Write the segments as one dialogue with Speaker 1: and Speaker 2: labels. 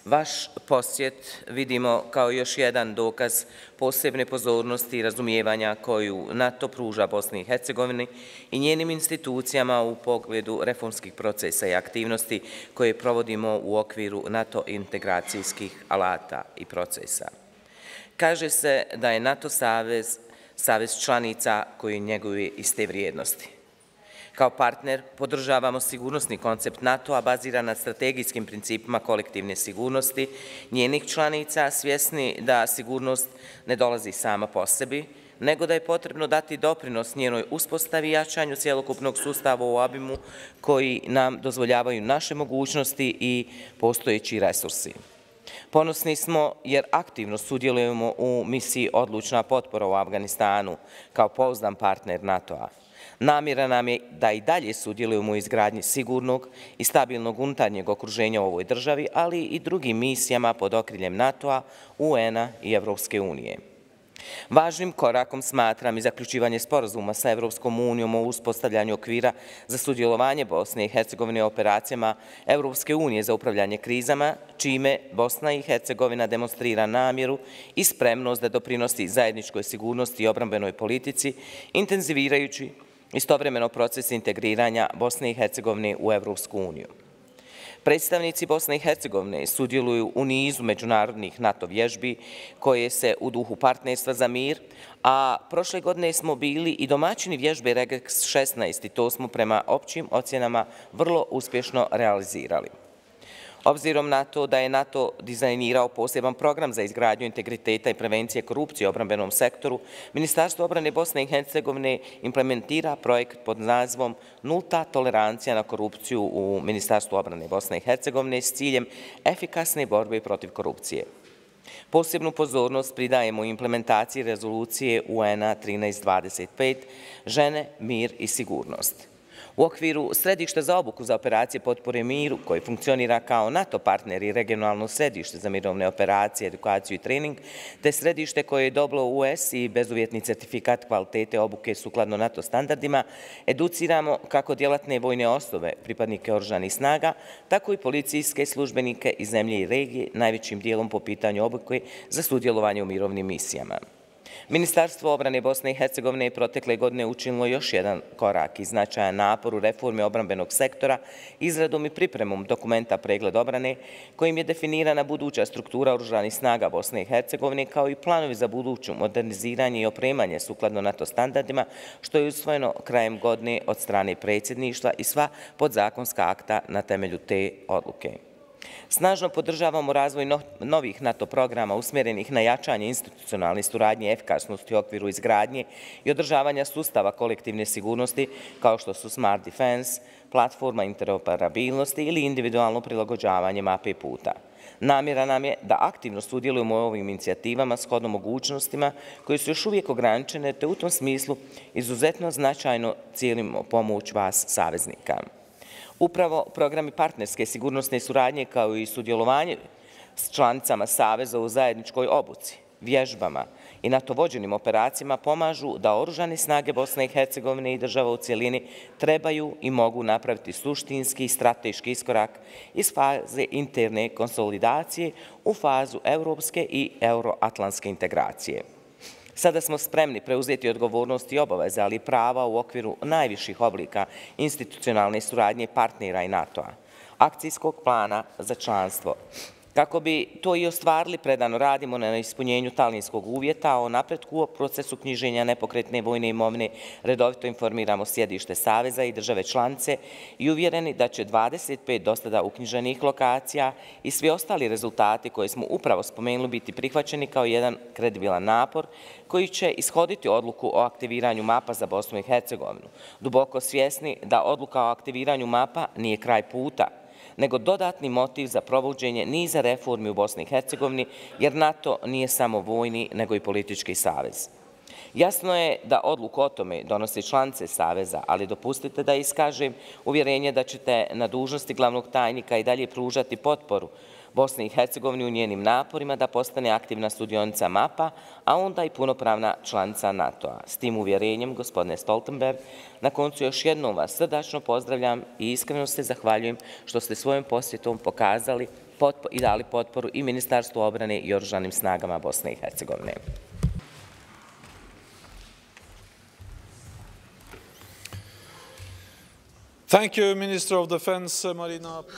Speaker 1: Vaš posjet vidimo kao još jedan dokaz posebne pozornosti i razumijevanja koju NATO pruža Bosni i Hercegovini i njenim institucijama u pogledu reformskih procesa i aktivnosti koje provodimo u okviru NATO integracijskih alata i procesa. Kaže se da je NATO savez članica koji njeguje iste vrijednosti. Kao partner podržavamo sigurnosni koncept NATO-a baziran na strategijskim principima kolektivne sigurnosti njenih članica, svjesni da sigurnost ne dolazi sama po sebi, nego da je potrebno dati doprinos njenoj uspostavi i jačanju cjelokupnog sustava u obimu koji nam dozvoljavaju naše mogućnosti i postojeći resursi. Ponosni smo jer aktivno sudjelujemo u misiji Odlučna potpora u Afganistanu kao pouzdan partner NATO-a. Namjera nam je da i dalje sudjelujemo u izgradnji sigurnog i stabilnog unutarnjeg okruženja u ovoj državi, ali i drugim misijama pod okriljem NATO-a, UN-a i Evropske unije. Važnim korakom smatram i zaključivanje sporazuma sa Evropskom unijom o uspostavljanju okvira za sudjelovanje Bosne i Hercegovine u operacijama Evropske unije za upravljanje krizama, čime Bosna i Hercegovina demonstrira namjeru i spremnost da doprinosi zajedničkoj sigurnosti i obrambenoj politici, intenzivirajući istovremeno proces integriranja Bosne i Hercegovine u Evropsku uniju. Predstavnici Bosne i Hercegovine sudjeluju u nizu međunarodnih NATO vježbi koje se u duhu partnerstva za mir, a prošle godine smo bili i domaćini vježbe Regex 16 i to smo prema općim ocjenama vrlo uspješno realizirali. Obzirom na to da je NATO dizajnirao poseban program za izgradnju integriteta i prevencije korupcije u obrambenom sektoru, Ministarstvo obrane Bosne i Hercegovine implementira projekt pod nazivom Nulta tolerancija na korupciju u Ministarstvu obrane Bosne i Hercegovine s ciljem efikasne borbe protiv korupcije. Posebnu pozornost pridajemo implementaciji rezolucije UN-a 1325 Žene, mir i sigurnost. U okviru Središta za obuku za operacije potpore miru, koji funkcionira kao NATO partner i regionalno središte za mirovne operacije, edukaciju i trening, te središte koje je dobilo US i bezuvjetni certifikat kvalitete obuke sukladno NATO standardima, educiramo kako djelatne vojne osobe, pripadnike oružanih snaga, tako i policijske službenike iz zemlje i regije, najvećim dijelom po pitanju obuke za sudjelovanje u mirovnim misijama. Ministarstvo obrane Bosne i Hercegovine je protekle godine učinilo još jedan korak i značajan napor u reformi obrambenog sektora izradom i pripremom dokumenta Pregled obrane kojim je definirana buduća struktura oružanih snaga Bosne i Hercegovine kao i planovi za buduću moderniziranje i opremanje sukladno NATO standardima što je usvojeno krajem godine od strane predsjedništva i sva podzakonska akta na temelju te odluke. Snažno podržavamo razvoj novih NATO programa usmjerenih na jačanje institucionalne suradnje i efikasnosti u okviru izgradnje i održavanja sustava kolektivne sigurnosti kao što su Smart Defense, platforma interoperabilnosti ili individualno prilagođavanje mape puta. Namjera nam je da aktivno sudjelujemo u ovim inicijativama shodno mogućnostima koje su još uvijek ograničene te u tom smislu izuzetno značajno cijenimo pomoć vas saveznika. Upravo programi partnerske sigurnosne suradnje kao i sudjelovanje s članicama Saveza u zajedničkoj obuci, vježbama i NATO vođenim operacijama pomažu da oružane snage Bosne i Hercegovine i država u cjelini trebaju i mogu napraviti suštinski i strateški iskorak iz faze interne konsolidacije u fazu europske i euroatlantske integracije. Sada smo spremni preuzeti odgovornost i obaveze, ali i prava u okviru najviših oblika institucionalne suradnje partnera i NATO-a, akcijskog plana za članstvo. Kako bi to i ostvarili, predano radimo na ispunjenju talijanskog uvjeta o napretku u procesu knjiženja nepokretne vojne imovine, redovito informiramo sjedište Saveza i države članice i uvjereni da će 25 do sada uknjiženih lokacija i svi ostali rezultati koje smo upravo spomenuli biti prihvaćeni kao jedan kredibilan napor koji će ishoditi odluku o aktiviranju mapa za Bosnu i Hercegovinu. Duboko svjesni da odluka o aktiviranju mapa nije kraj puta, nego dodatni motiv za provođenje niza reformi u Bosni i Hercegovini, jer NATO nije samo vojni, nego i politički savez. Jasno je da odluku o tome donose članice Saveza, ali dopustite da iskažem uvjerenje da ćete na dužnosti glavnog tajnika i dalje pružati potporu Bosni i Hercegovini u njenim naporima da postane aktivna sudionica mapa, a onda i punopravna članica NATO-a. S tim uvjerenjem, gospodine Stoltenberg, na koncu još jednom vas srdačno pozdravljam i iskreno se zahvaljujem što ste svojom posjetom pokazali i dali potporu i Ministarstvu obrane i Oružanim snagama Bosne i Hercegovine.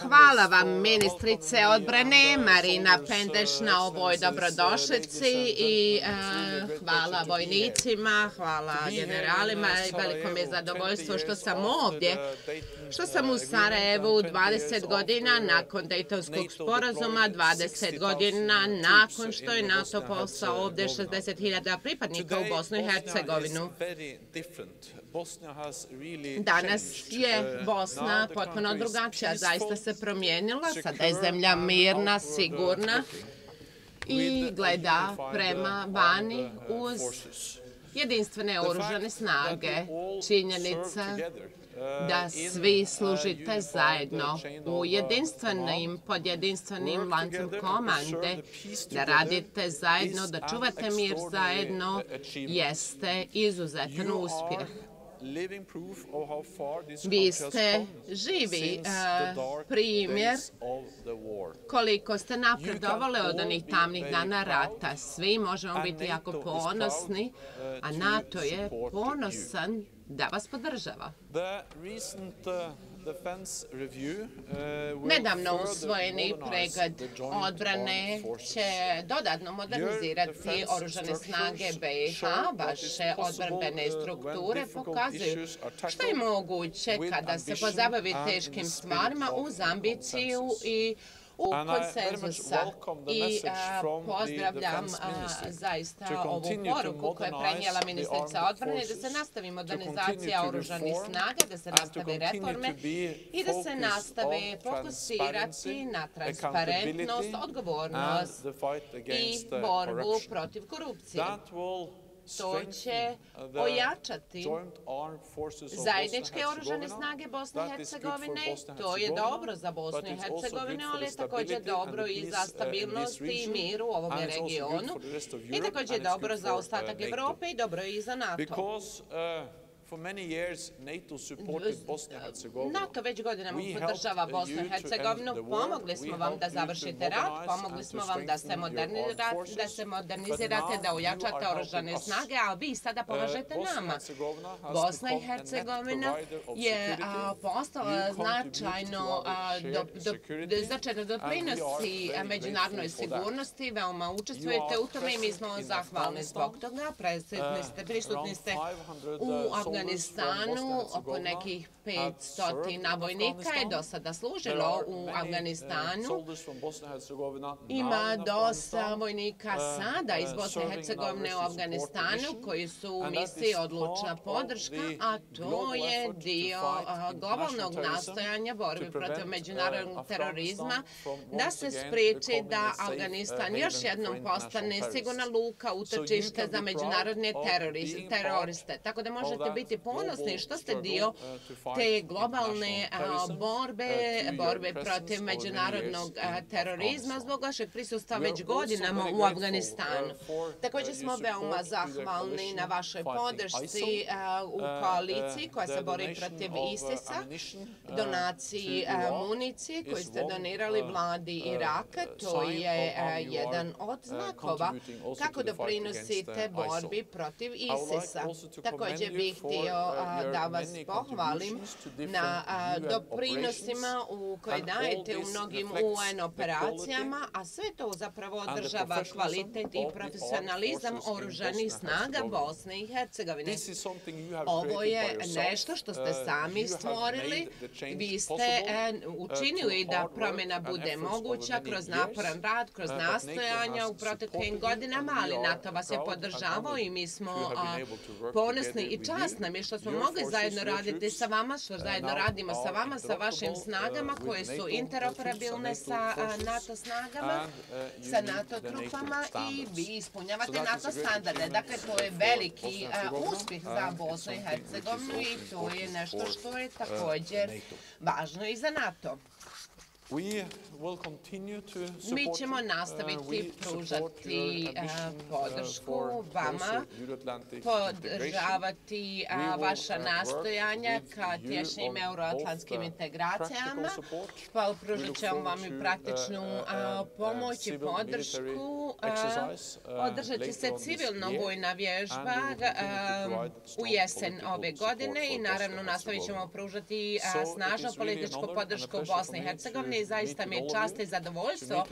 Speaker 2: Hvala vam, ministrice odbrane Marina Pendeš, na ovoj dobrodošlici i hvala vojnicima, hvala generalima i veliko mi je zadovoljstvo što sam ovdje, što sam u Sarajevu 20 godina nakon Dejtonskog sporazuma, 20 godina nakon što je NATO poslao ovdje 60.000 pripadnika u Bosnu i Hercegovinu. Danas je Bosna potpuno drugačija, zaista se promijenila, sada je zemlja mirna, sigurna i gleda prema vani uz jedinstvene oružane snage. Činjenica da svi služite zajedno u pod jedinstvenim lancem komande, da radite zajedno, da čuvate mir zajedno, jeste izuzetan uspjeh. Vi ste živi primjer koliko ste napredovali od onih tamnih dana rata. Svi možemo biti jako ponosni, a NATO je ponosan da vas podržava. Nedavno usvojeni pregled odbrane će dodatno modernizirati oružane snage BiH. Vaše odbrambene strukture pokazuju što je moguće kada se pozabavi teškim stvarima uz ambiciju i u konsenzusa. I pozdravljam zaista ovu poruku koju je prenijela ministrica odbrane, da se nastavi modernizacija oružanih snaga, da se nastave reforme i da se nastave fokusirati na transparentnost, odgovornost i borbu protiv korupcije. To će ojačati zajedničke oružane snage Bosne i Hercegovine. To je dobro za Bosnu i Hercegovinu, ali je također dobro i za stabilnost i mir u ovom regionu. I također dobro za ostatak Evrope i dobro i za NATO. NATO već godinama podržava Bosnu i Hercegovinu. Pomogli smo vam da završite rat, pomogli smo vam da se modernizirate, da ojačate oružane snage, a vi sada pomažete nama. Bosna i Hercegovina je postala značajno doprinosi međunarodnoj sigurnosti, veoma učestvujete u tome i mi smo zahvalni zbog toga. Prisutni ste u Afganistanu, oko nekih 500 vojnika je do sada služilo u Afganistanu. Ima dosta vojnika sada iz Bosne i Hercegovine u Afganistanu koji su u misiji odlučna podrška, a to je dio globalnog nastojanja borbe protiv međunarodnog terorizma, da se spriječi da Afganistan još jednom postane sigurna luka, utočište za međunarodne teroriste. Tako da možete biti ponosni što ste dio te globalne borbe protiv međunarodnog terorizma zbog vašeg prisustva već godinama u Afganistanu. Također smo veoma zahvalni na vašoj podršci u koaliciji koja se bori protiv ISIS-a, donaciji municije koju ste donirali vladi Iraka. To je jedan od znakova kako doprinosite borbi protiv ISIS-a. Također bih htio da vas pohvalim na doprinosima koje dajete u mnogim UN operacijama, a sve to zapravo održava kvalitet i profesionalizam oružanih snaga Bosne i Hercegovine. Ovo je nešto što ste sami stvorili. Vi ste učinili da promjena bude moguća kroz naporan rad, kroz nastojanja u proteklim godinama, ali NATO vas je podržavao i mi smo ponosni i čast nam je što smo mogli zajedno raditi sa vama, što zajedno radimo sa vama, sa vašim snagama koje su interoperabilne sa NATO snagama, sa NATO trupama i vi ispunjavate NATO standarde. Dakle, to je veliki uspjeh za Bosnu i Hercegovinu i to je nešto što je također važno i za NATO. Mi ćemo nastaviti pružati podršku vama, podržavati vaša nastojanja ka tješnjim euroatlantskim integracijama, pa pružat ćemo vam i praktičnu pomoć i podršku. Održat će se civilno-vojna vježba u jesen ove godine i naravno nastavit ćemo pružati snažnu političku podršku Bosni i Hercegovini. I zaista mi je čast i zadovoljstvo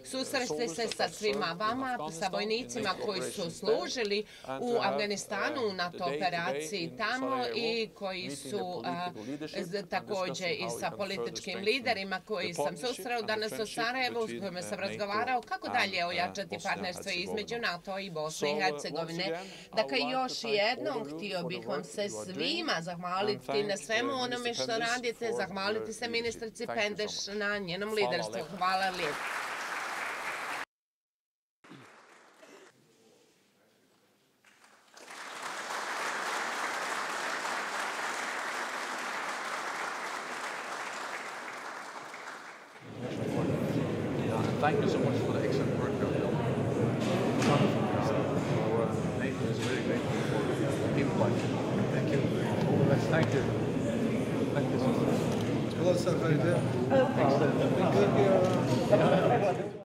Speaker 2: susresti se sa svima vama, sa vojnicima koji su služili u Afganistanu u NATO operaciji tamo i koji su također i sa političkim liderima koji sam susreo danas u Sarajevu, s kojima sam razgovarao kako dalje ojačati partnerstvo između NATO i Bosne i Hercegovine. Dakle, još jednom htio bih vam se svima zahvaliti na svemu onome što radite, zahvaliti se ministrici Pendeš na njenom liderstvu. Hvala lijepo.
Speaker 3: Thank you so much for the excellent work you've done. Our nation is very grateful for people like you. Thank you. All the best. Thank you. Thank you so much.
Speaker 4: Well, that's very good. Excellent.